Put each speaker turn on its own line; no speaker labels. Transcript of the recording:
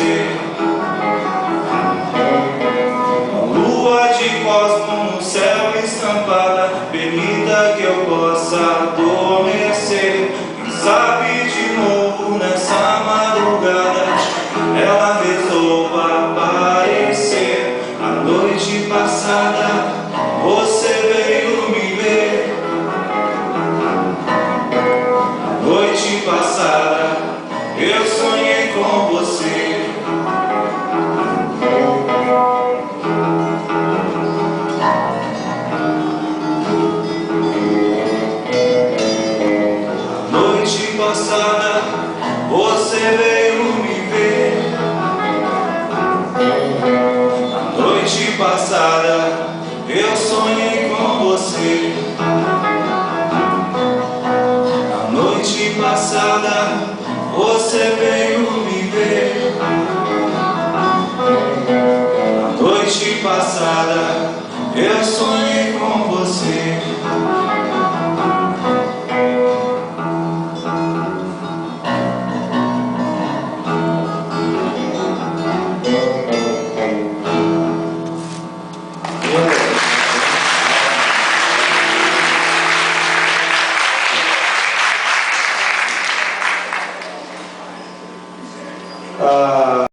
você. Lua de cosmo no céu estampada, permita que eu possa adormecer. Quem sabe de novo nessa madrugada ela resolva aparecer. A noite passada você veio me ver. A noite passada eu sonhei com você. A noite passada você veio me ver. A noite passada eu sonhei com você. A noite passada você veio me ver. A noite passada eu sonhei com você.